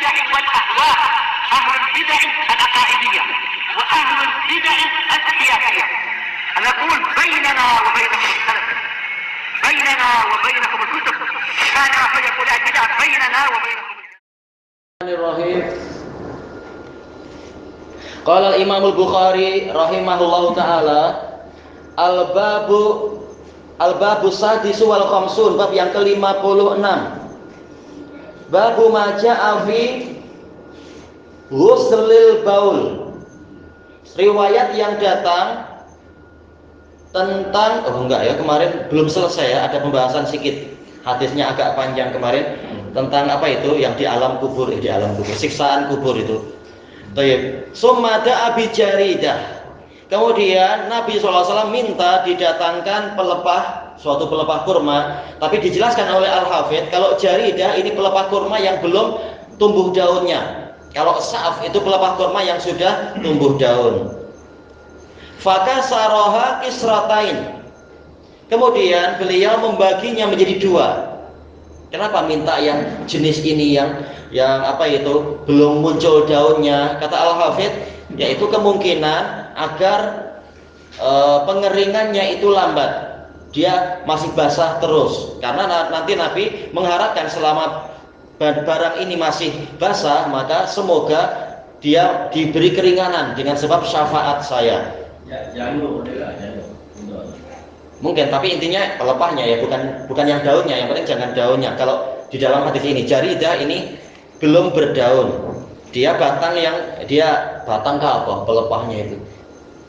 البدع والأهواء، أهل البدع العقائدية وأهل البدع السياسية. نقول بيننا وبينكم السلف، بيننا وبينكم الكتب، كان فيقول البدع بيننا وبينكم. Qala al-Imam al-Bukhari rahimahullahu taala al-babu sadis wal khamsun, bab yang ke-56. Babu ma ja'a fi ghuslil baul. Riwayat yang datang tentang kemarin belum selesai ya, ada pembahasan sedikit. Hadisnya agak panjang kemarin tentang apa itu yang di alam kubur, siksaan kubur itu. Baik, sumada abi jaridah. Kemudian Nabi SAW minta didatangkan suatu pelepah kurma, tapi dijelaskan oleh Al-Hafidh kalau jaridah ini pelepah kurma yang belum tumbuh daunnya. Kalau sa'af itu pelepah kurma yang sudah tumbuh daun. Fakasaroha kisratain. Kemudian beliau membaginya menjadi dua. Kenapa minta yang jenis ini yang belum muncul daunnya? Kata Al-Hafidh, yaitu kemungkinan agar pengeringannya itu lambat. Dia masih basah terus. Karena nanti Nabi mengharapkan selama barang ini masih basah, maka semoga dia diberi keringanan dengan sebab syafaat saya. Mungkin, tapi intinya pelepahnya ya, bukan yang daunnya. Yang penting jangan daunnya. Kalau di dalam hadis ini jaridah ini belum berdaun. Dia batang pelepahnya itu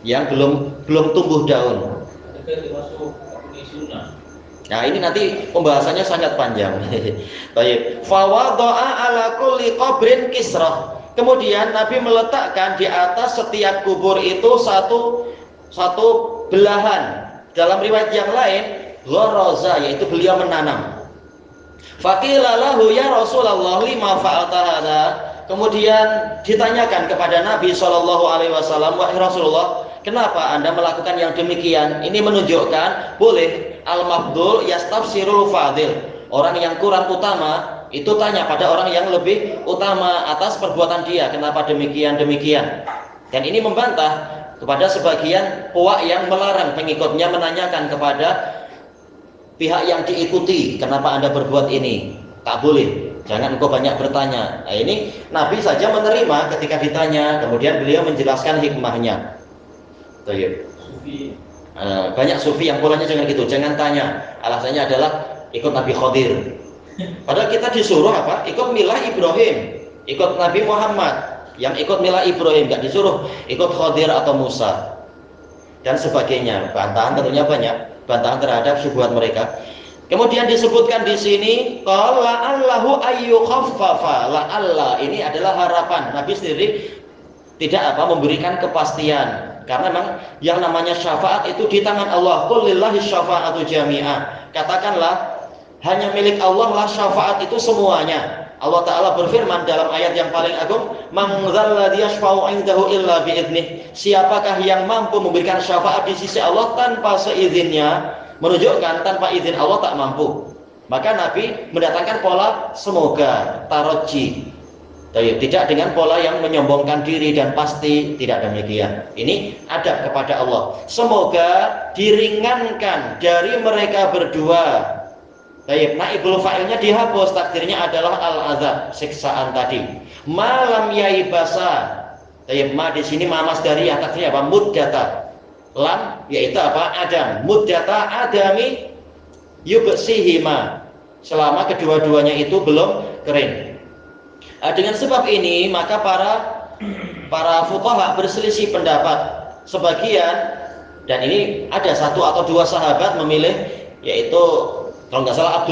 yang belum tumbuh daun. Nah, ini nanti pembahasannya sangat panjang. Baik. Fa wada'a ala kulli qabrin kisrah. Kemudian Nabi meletakkan di atas setiap kubur itu satu belahan. Dalam riwayat yang lain, gharaza, yaitu beliau menanam. Faqila lahu ya Rasulullah lima fa'alta hadza. Kemudian ditanyakan kepada Nabi SAW, wahai Rasulullah, kenapa Anda melakukan yang demikian? Ini menunjukkan boleh al-mafdul yastafsirul fadil. Orang yang kurang utama itu tanya pada orang yang lebih utama atas perbuatan dia, kenapa demikian. Dan ini membantah kepada sebagian puak yang melarang pengikutnya menanyakan kepada pihak yang diikuti, kenapa Anda berbuat ini? Tak boleh, jangan engkau banyak bertanya. Nah, ini Nabi saja menerima ketika ditanya, kemudian beliau menjelaskan hikmahnya. Banyak sufi yang polanya jangan gitu, jangan tanya. Alasannya adalah ikut Nabi Khadir. Padahal kita disuruh apa? Ikut milah Ibrahim, ikut Nabi Muhammad. Yang ikut milah Ibrahim, nggak disuruh ikut Khadir atau Musa dan sebagainya. Bantahan tentunya banyak, bantahan terhadap syubhat mereka. Kemudian disebutkan di sini qala Allahu ayyu khaffafa. La Allah ini adalah harapan. Nabi sendiri tidak memberikan kepastian, karena memang yang namanya syafaat itu di tangan Allah. Qul lillahi syafa'atu jami'ah. Katakanlah hanya milik Allah lah syafaat itu semuanya. Allah Ta'ala berfirman dalam ayat yang paling agung, man dzalladzi yashfa'u 'indahu illa bi'idnih. Siapakah yang mampu memberikan syafaat di sisi Allah tanpa seizinnya? Menunjukkan tanpa izin Allah tak mampu. Maka Nabi mendatangkan pola semoga, taroji. Tidak dengan pola yang menyombongkan diri dan pasti, tidak demikian. Ini adab kepada Allah. Semoga diringankan dari mereka berdua. Baik, naibul fa'ilnya dihapus, takdirnya adalah al-azab, siksaan tadi. Malam yai basa. Baik, ma di sini ma masdariyah, takdirnya apa? Muddata. Lam yaitu apa? Adam. Muddata adami yubsihima. Selama kedua-duanya itu belum kering. Dengan sebab ini maka para fuqaha berselisih pendapat. Sebagian, dan ini ada satu atau dua sahabat memilih, yaitu kalau nggak salah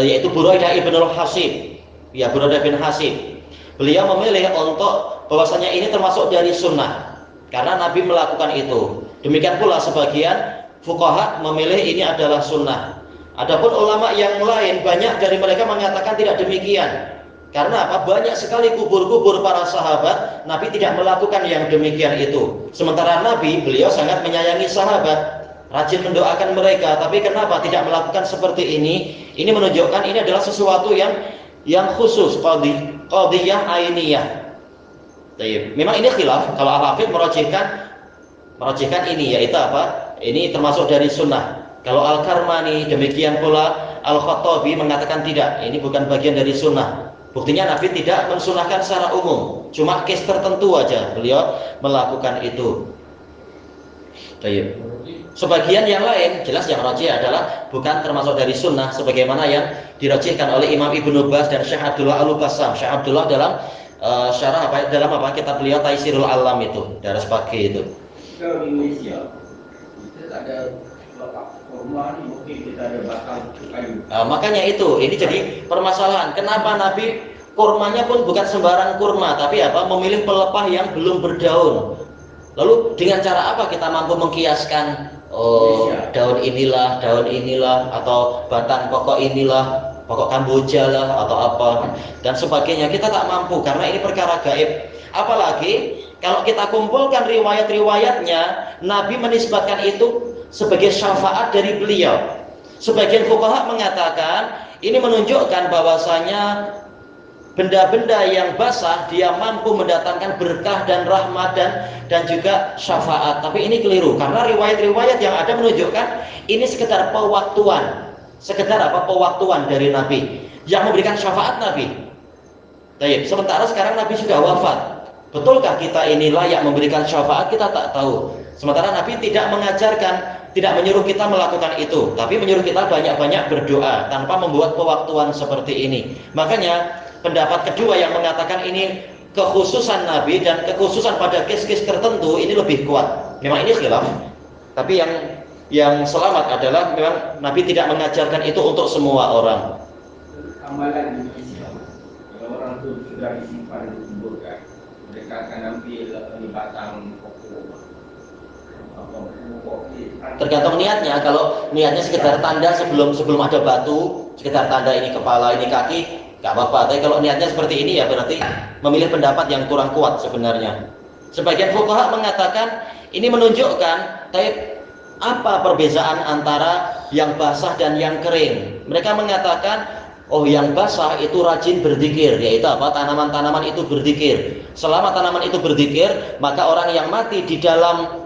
yaitu Buraidah ibn al-Hasib, ya Buraidah bin Hasib. Beliau memilih untuk bahwasanya ini termasuk dari sunnah karena Nabi melakukan itu. Demikian pula sebagian fuqaha memilih ini adalah sunnah. Adapun ulama yang lain banyak dari mereka mengatakan tidak demikian. Karena apa? Banyak sekali kubur-kubur para sahabat Nabi tidak melakukan yang demikian itu. Sementara Nabi beliau sangat menyayangi sahabat, rajin mendoakan mereka, tapi kenapa tidak melakukan seperti ini? Ini menunjukkan ini adalah sesuatu yang yang khusus, qadhiyah ainiyah. Baik. Memang ini khilaf. Kalau Al-Hafidz merajihkan ini, yaitu apa? Ini termasuk dari sunnah. Kalau Al-Karmani, demikian pula Al-Khattabi mengatakan tidak, ini bukan bagian dari sunnah. Buktinya Nabi tidak mensunahkan secara umum, cuma case tertentu aja beliau melakukan itu. Baik. Sebagian yang lain jelas yang rajih adalah bukan termasuk dari sunnah, sebagaimana yang dirajihkan oleh Imam Ibnu Baz dan Syekh Abdullah Al-Bassam. Syekh Abdullah dalam syarah dalam kitab beliau Taisirul Alam itu, daras pagi itu. Kalau di Indonesia kita ada kurma nih, mungkin kita ada batang kayu. Makanya itu, ini jadi permasalahan. Kenapa Nabi kurmanya pun bukan sembarang kurma, tapi apa? Memilih pelepah yang belum berdaun. Lalu dengan cara apa kita mampu mengkiaskan? Oh, daun inilah, atau batang pokok inilah, pokok kamboja lah, atau apa dan sebagainya. Kita tak mampu karena ini perkara gaib. Apalagi kalau kita kumpulkan riwayat-riwayatnya, Nabi menisbatkan itu sebagai syafaat dari beliau. Sebagian fuqaha mengatakan ini menunjukkan bahwasanya benda-benda yang basah dia mampu mendatangkan berkah dan rahmat dan juga syafaat. Tapi ini keliru karena riwayat-riwayat yang ada menunjukkan ini sekedar pewaktuan. Sekedar apa? Pewaktuan dari Nabi yang memberikan syafaat Nabi. Baik, sementara sekarang Nabi sudah wafat. Betulkah kita ini layak memberikan syafaat? Kita tak tahu. Sementara Nabi tidak mengajarkan, tidak menyuruh kita melakukan itu, tapi menyuruh kita banyak-banyak berdoa tanpa membuat pewaktuan seperti ini. Makanya pendapat kedua yang mengatakan ini kekhususan Nabi dan kekhususan pada kes-kes tertentu ini lebih kuat. Memang ini khilaf, tapi yang selamat adalah memang Nabi tidak mengajarkan itu untuk semua orang. Amalan di Islam, kalau orang itu sudah disimpan dikuburkan, mereka akan ambil di batang pokok. Tergantung niatnya. Kalau niatnya sekedar tanda sebelum ada batu, sekedar tanda ini kepala, ini kaki, nggak apa-apa. Tapi kalau niatnya seperti ini ya berarti memilih pendapat yang kurang kuat sebenarnya. Sebagian fuqaha mengatakan ini menunjukkan apa perbedaan antara yang basah dan yang kering. Mereka mengatakan oh yang basah itu rajin berzikir, yaitu apa? Tanaman-tanaman itu berzikir. Selama tanaman itu berzikir, maka orang yang mati di dalam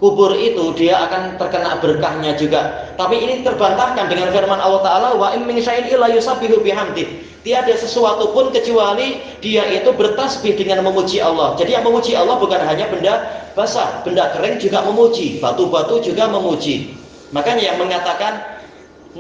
kubur itu dia akan terkena berkahnya juga. Tapi ini terbantahkan dengan firman Allah Ta'ala, wa in min syai'in illa yusabbihu bihamdi. Tiada sesuatu pun kecuali dia itu bertasbih dengan memuji Allah. Jadi yang memuji Allah bukan hanya benda basah, benda kering juga memuji, batu-batu juga memuji. Makanya yang mengatakan,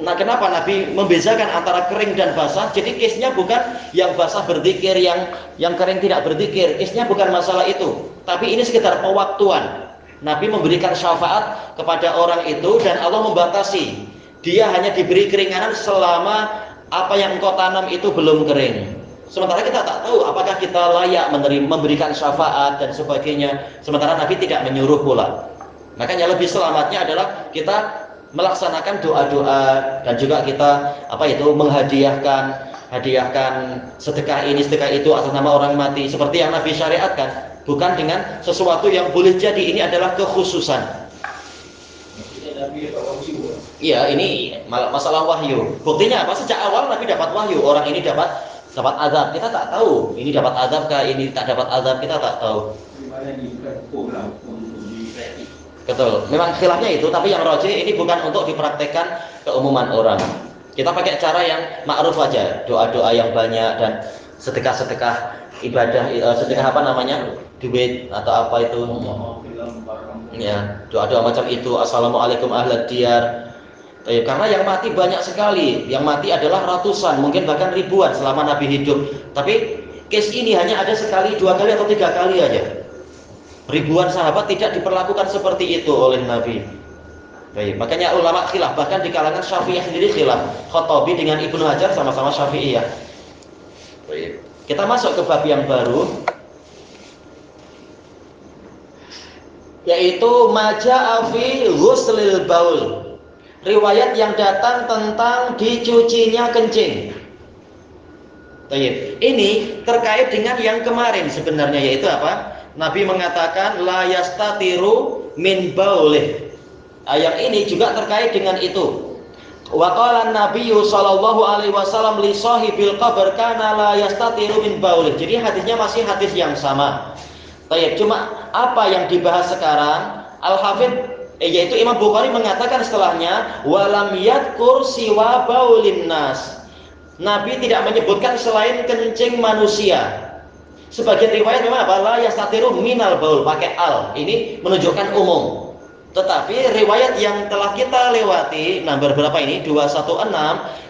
nah kenapa Nabi membezakan antara kering dan basah? Jadi case-nya bukan yang basah berzikir, yang kering tidak berzikir. Case-nya bukan masalah itu. Tapi ini sekedar pewaktuan. Nabi memberikan syafaat kepada orang itu dan Allah membatasi. Dia hanya diberi keringanan selama apa yang engkau tanam itu belum kering. Sementara kita tak tahu apakah kita layak memberikan syafaat dan sebagainya. Sementara Nabi tidak menyuruh pula. Makanya lebih selamatnya adalah kita melaksanakan doa-doa dan juga kita menghadiahkan sedekah ini sedekah itu atas nama orang mati seperti yang Nabi syariatkan. Bukan dengan sesuatu yang boleh jadi ini adalah kekhususan. Iya, ini masalah wahyu. Buktinya apa? Sejak awal Nabi dapat wahyu. Orang ini dapat azab. Kita tak tahu. Ini dapat azab kah? Ini tak dapat azab. Kita tak tahu. Betul. Memang khilafnya itu. Tapi yang rajih ini bukan untuk dipraktekkan keumuman orang. Kita pakai cara yang ma'ruf aja. Doa-doa yang banyak dan sedekah-sedekah ibadah, sedekah duit atau apa itu ya, doa-doa macam itu. Assalamualaikum ahlad diyar. Karena yang mati banyak sekali, yang mati adalah ratusan, mungkin bahkan ribuan selama Nabi hidup. Tapi case ini hanya ada sekali, 2 kali atau 3 kali aja. Ribuan sahabat tidak diperlakukan seperti itu oleh Nabi. Makanya ulama khilaf, bahkan di kalangan Syafi'iyah sendiri khilaf. Khattabi dengan Ibnu Hajar sama-sama Syafi'iyah. Kita masuk ke bab yang baru, yaitu maja'a fi ghuslil baul. Riwayat yang datang tentang dicucinya kencing. Ini terkait dengan yang kemarin sebenarnya, yaitu apa? Nabi mengatakan la yastatiru min baulih. Ayat ini juga terkait dengan itu. Wa qala an-nabiyyu sallallahu alaihi wasallam li sahibil qabr kana la yastatiru min baulih. Jadi hadisnya masih hadis yang sama. Baik, cuma apa yang dibahas sekarang Al-Hafidz yaitu Imam Bukhari mengatakan setelahnya walam yadkur siwa baulin nas. Nabi tidak menyebutkan selain kencing manusia. Sebagian riwayat memang apa? La yastatiru minal baul, pakai al. Ini menunjukkan umum. Tetapi riwayat yang telah kita lewati, nomor berapa ini? 216,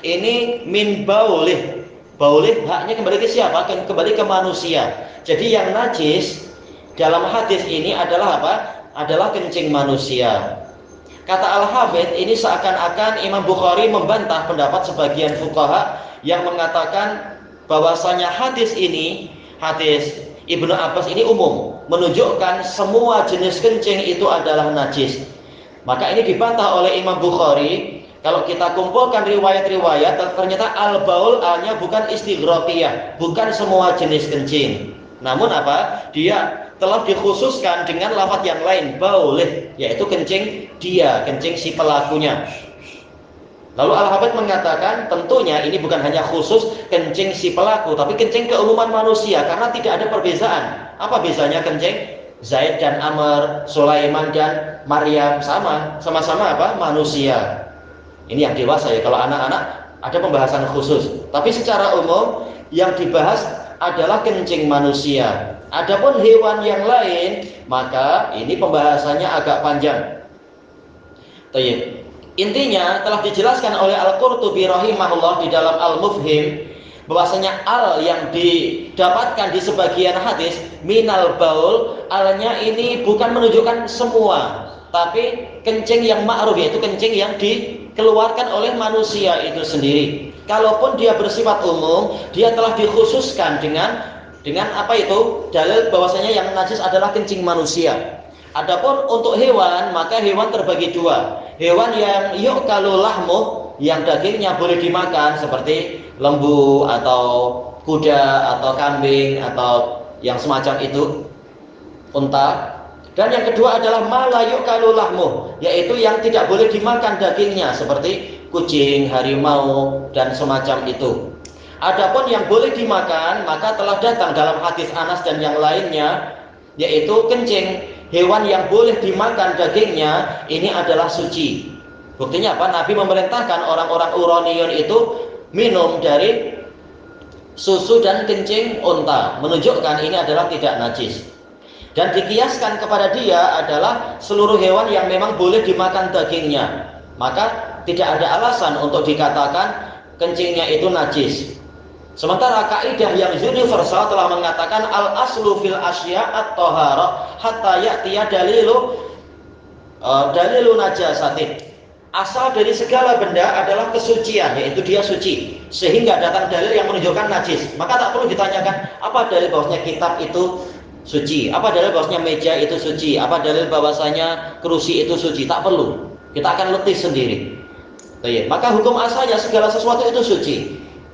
ini min baulih. Baulih haknya kembali ke siapa? Kembali ke manusia. Jadi yang najis dalam hadis ini adalah apa? Adalah kencing manusia. Kata Al-Hafidz ini seakan-akan Imam Bukhari membantah pendapat sebagian fuqaha yang mengatakan bahwasanya hadis ini, hadis Ibnu Abbas ini umum, menunjukkan semua jenis kencing itu adalah najis. Maka ini dibantah oleh Imam Bukhari. Kalau kita kumpulkan riwayat-riwayat, ternyata al-baul alnya bukan istighraqiyah, bukan semua jenis kencing. Namun apa? Dia telah dikhususkan dengan lafaz yang lain, baulih, yaitu kencing dia, kencing si pelakunya. Lalu Al-Hafidz mengatakan tentunya ini bukan hanya khusus kencing si pelaku, tapi kencing keumuman manusia, karena tidak ada perbedaan. Apa bezanya kencing Zaid dan Amr, Sulaiman dan Maryam? Sama-sama apa? Manusia. Ini yang dewasa ya. Kalau anak-anak ada pembahasan khusus, tapi secara umum yang dibahas adalah kencing manusia. Adapun hewan yang lain, maka ini pembahasannya agak panjang. Baik. Intinya telah dijelaskan oleh Al-Qurtubi rahimahullah di dalam Al-Mufhim bahwasanya al yang didapatkan di sebagian hadis minal baul, alnya ini bukan menunjukkan semua, tapi kencing yang ma'ruf, yaitu kencing yang dikeluarkan oleh manusia itu sendiri. Kalaupun dia bersifat umum, dia telah dikhususkan dengan apa itu? Dalil bahwasanya yang najis adalah kencing manusia. Adapun untuk hewan, maka hewan terbagi dua. Hewan yang yu'kalu lahmu, yang dagingnya boleh dimakan, seperti lembu atau kuda atau kambing atau yang semacam itu, unta. Dan yang kedua adalah ma la yu'kalu lahmu, yaitu yang tidak boleh dimakan dagingnya, seperti kucing, harimau dan semacam itu. Adapun yang boleh dimakan, maka telah datang dalam hadis Anas dan yang lainnya, yaitu kencing. Hewan yang boleh dimakan dagingnya ini adalah suci. Buktinya apa? Nabi memerintahkan orang-orang Uraniyun itu minum dari susu dan kencing unta, menunjukkan ini adalah tidak najis. Dan dikiaskan kepada dia adalah seluruh hewan yang memang boleh dimakan dagingnya, maka tidak ada alasan untuk dikatakan kencingnya itu najis. Sementara kaidah yang universal telah mengatakan al-aslu fil asya at-taharah hatta ya'tiya dalilu najasatin. Asal dari segala benda adalah kesucian, yaitu dia suci, sehingga datang dalil yang menunjukkan najis. Maka tak perlu ditanyakan apa dalil bahwasanya kitab itu suci, apa dalil bahwasanya meja itu suci, apa dalil bahwasanya kerusi itu suci. Tak perlu. Kita akan letih sendiri. Maka hukum asalnya segala sesuatu itu suci.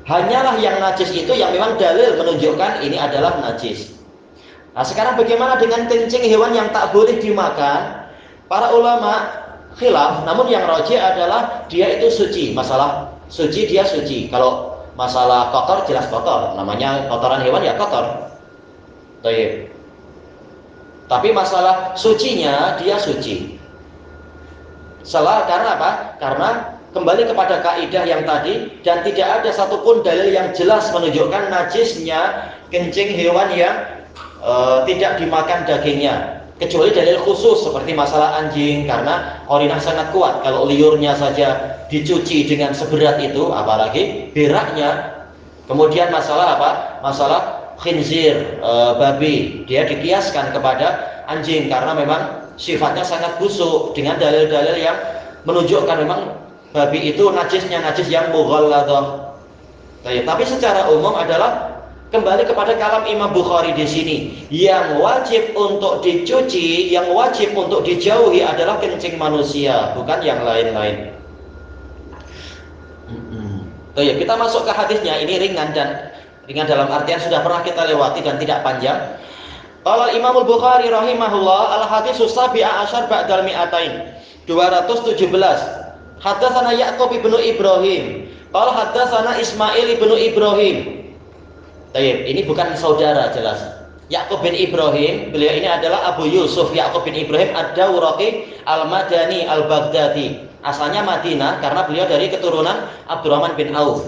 Hanyalah yang najis itu yang memang dalil menunjukkan ini adalah najis. Nah, sekarang bagaimana dengan kencing hewan yang tak boleh dimakan? Para ulama khilaf, namun yang rajih adalah dia itu suci. Masalah suci, dia suci. Kalau masalah kotor, jelas kotor. Namanya kotoran hewan ya kotor. Tapi masalah sucinya, dia suci. Karena apa? Karena kembali kepada kaidah yang tadi, dan tidak ada satupun dalil yang jelas menunjukkan najisnya kencing hewan yang tidak dimakan dagingnya, kecuali dalil khusus seperti masalah anjing, karena qarinah sangat kuat. Kalau liurnya saja dicuci dengan seberat itu, apalagi beraknya. Kemudian masalah apa? Masalah khinzir, babi, dia dikiaskan kepada anjing karena memang sifatnya sangat busuk, dengan dalil-dalil yang menunjukkan memang babi itu najisnya najis yang mughalladah. Tapi secara umum adalah kembali kepada kalam Imam Bukhari di sini. Yang wajib untuk dicuci, yang wajib untuk dijauhi adalah kencing manusia, bukan yang lain-lain. Kita masuk ke hadisnya. Ini ringan dalam artian sudah pernah kita lewati dan tidak panjang. Qala Imam Bukhari rahimahullah al-haditsus sabi'a asyar ba'dal mi'atain. 217. Haddatsana Ya'qub ibnu Ibrahim. Qala haddatsana Ismail ibnu Ibrahim. Baik, ini bukan saudara jelas. Ya'qub bin Ibrahim, beliau ini adalah Abu Yusuf Ya'qub bin Ibrahim Ad-Dawraqi Al-Madani Al-Baghdadi. Asalnya Madinah karena beliau dari keturunan Abdurrahman bin Auf.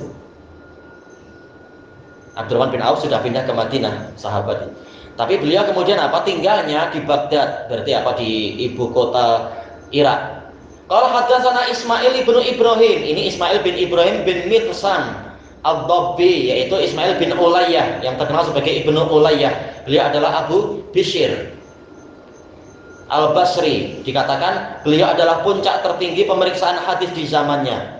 Abdurrahman bin Auf sudah pindah ke Madinah, sahabat. Tapi beliau kemudian apa? Tinggalnya di Baghdad, berarti apa, di ibu kota Irak. Kalau haddatsana Ismail ibnu Ibrahim, ini Ismail bin Ibrahim bin Mithsan Ad-Dabbi, yaitu Ismail bin Ulayyah yang terkenal sebagai Ibnu Ulayyah. Beliau adalah Abu Bishr Al-Basri. Dikatakan beliau adalah puncak tertinggi pemeriksaan hadis di zamannya.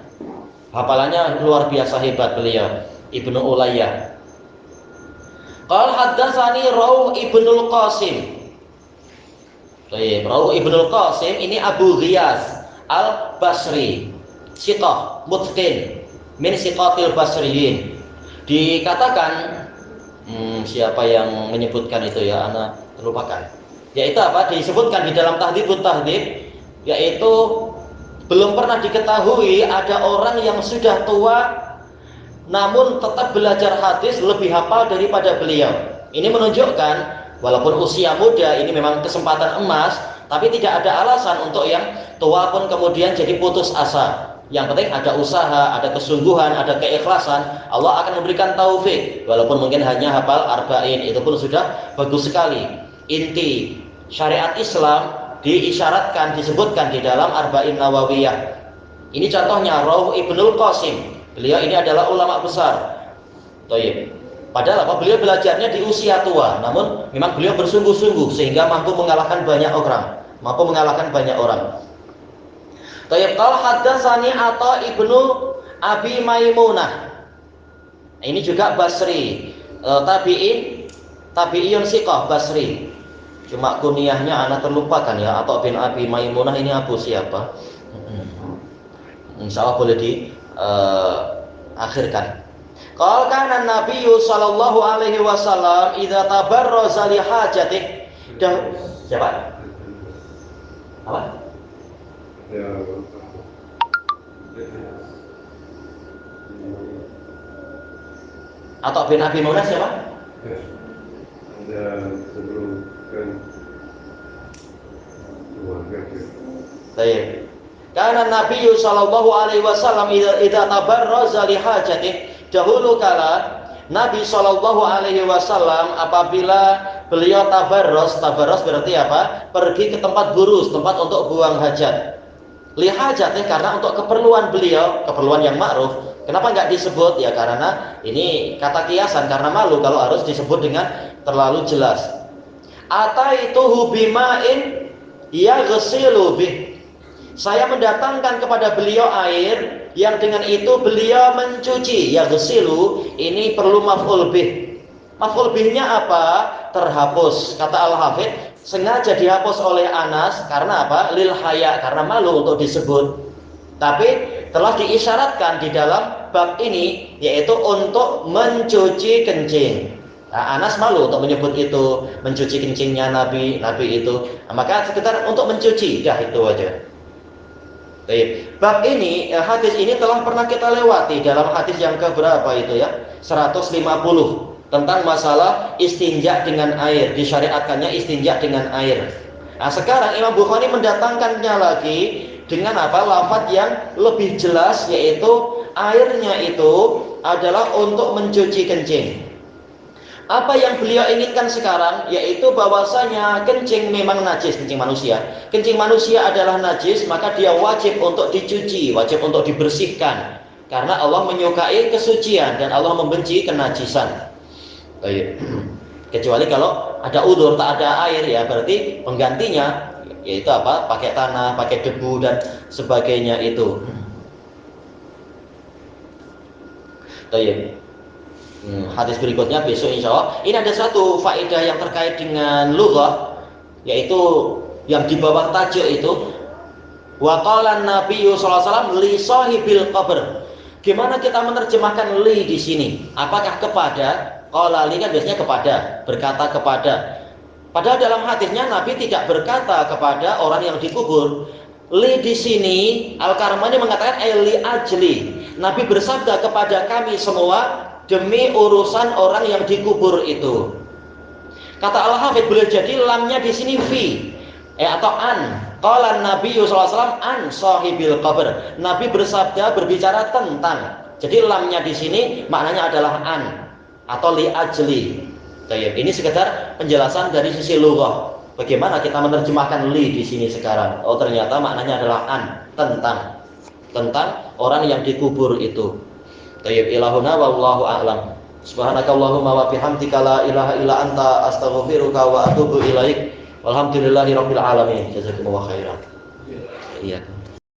Hafalannya luar biasa hebat beliau, Ibnu Ulayyah. Qal haddatsani Rauh ibnul Qasim. Baik, Rauh ibnul Qasim ini Abu Ghiyas Al-Basri, siqah mutqin min siqatil basriyin. Dikatakan siapa yang menyebutkan itu ya, ana terlupakan. Yaitu apa? Disebutkan di dalam Tahdhibut Tahdhib, yaitu belum pernah diketahui ada orang yang sudah tua namun tetap belajar hadis lebih hafal daripada beliau. Ini menunjukkan walaupun usia muda ini memang kesempatan emas, tapi tidak ada alasan untuk yang tua pun kemudian jadi putus asa. Yang penting ada usaha, ada kesungguhan, ada keikhlasan. Allah akan memberikan taufik. Walaupun mungkin hanya hafal arba'in, itu pun sudah bagus sekali. Inti syariat Islam diisyaratkan, disebutkan di dalam Arba'in Nawawiyah. Ini contohnya Rauh ibnul Qasim. Beliau ini adalah ulama besar. Thayyib. Padahal apa? Beliau belajarnya di usia tua, namun memang beliau bersungguh-sungguh sehingga mampu mengalahkan banyak orang. Thayyib. Qala haddatsani Atha ibnu Abi Maimunah. Ini juga Basri, tabi'iyun siqah Basri. Cuma kunyahnya anak terlupakan ya. Atha bin Abi Maimunah ini Abu siapa? Insyaallah boleh di akhirkan. Qala kana Nabiyyu sallallahu alaihi wasallam idza tabarraza li hajatih. Siapa? Apa? Atau bin Abi Maimunah siapa? Sebelum kan Baik. Karena Nabi sallallahu alaihi wasallam idza tabarraza li hajatih, dahulu kala Nabi sallallahu alaihi wasallam apabila beliau tabarros berarti apa? Pergi ke tempat burus, tempat untuk buang hajat. Li hajatih karena untuk keperluan beliau, keperluan yang ma'ruf. Kenapa enggak disebut? Ya karena ini kata kiasan, karena malu kalau harus disebut dengan terlalu jelas. Ataituhu bima'in yaghsilu bih. Saya mendatangkan kepada beliau air yang dengan itu beliau mencuci. Yaghsilu ini perlu maf'ul bih. Maf'ul bihnya apa? Terhapus. Kata Al-Hafidz, sengaja dihapus oleh Anas karena apa? Lil haya, karena malu untuk disebut. Tapi telah diisyaratkan di dalam bab ini, yaitu untuk mencuci kencing. Nah, Anas malu untuk menyebut itu, mencuci kencingnya Nabi itu. Nah, maka sekitar untuk mencuci, dah itu aja. Baik. Bab ini, hadis ini telah pernah kita lewati dalam hadis yang keberapa itu ya? 150 tentang masalah istinja dengan air, disyariatkannya istinja dengan air. Nah, sekarang Imam Bukhari mendatangkannya lagi dengan apa? Lafaz yang lebih jelas, yaitu airnya itu adalah untuk mencuci kencing. Apa yang beliau inginkan sekarang yaitu bahwasanya kencing memang najis, kencing manusia. Kencing manusia adalah najis, maka dia wajib untuk dicuci, wajib untuk dibersihkan. Karena Allah menyukai kesucian dan Allah membenci kenajisan. Kecuali kalau ada udzur, tak ada air, ya berarti penggantinya yaitu apa? Pakai tanah, pakai debu dan sebagainya itu. Hadis berikutnya besok insya Allah. Ini ada satu faedah yang terkait dengan lughah, yaitu yang di bawah tajuk itu wa qala Nabi sallallahu alaihi wasallam li sahibil qabr. Gimana kita menerjemahkan li di sini? Apakah kepada? Qala li kan biasanya kepada, berkata kepada. Padahal dalam hadisnya Nabi tidak berkata kepada orang yang dikubur. Li di sini Al-Karmani mengatakan li ajli. Nabi bersabda kepada kami semua demi urusan orang yang dikubur itu. Kata Al-Hafidz boleh jadi lamnya di sini fi atau an. Qala Nabi sallallahu alaihi wasallam an sahibil qabr. Nabi bersabda berbicara tentang. Jadi lamnya di sini maknanya adalah an atau li ajli. Ini sekedar penjelasan dari sisi lughah. Bagaimana kita menerjemahkan li di sini sekarang? Oh, ternyata maknanya adalah an, tentang orang yang dikubur itu. Tayyib ilahuna wallahu a'lam. Subhanakallahumma wa bihamdika la ilaha illa anta astaghfiruka wa atubu ilaik. Walhamdulillahirabbil alamin. Jazakumullahu khairan. Iya.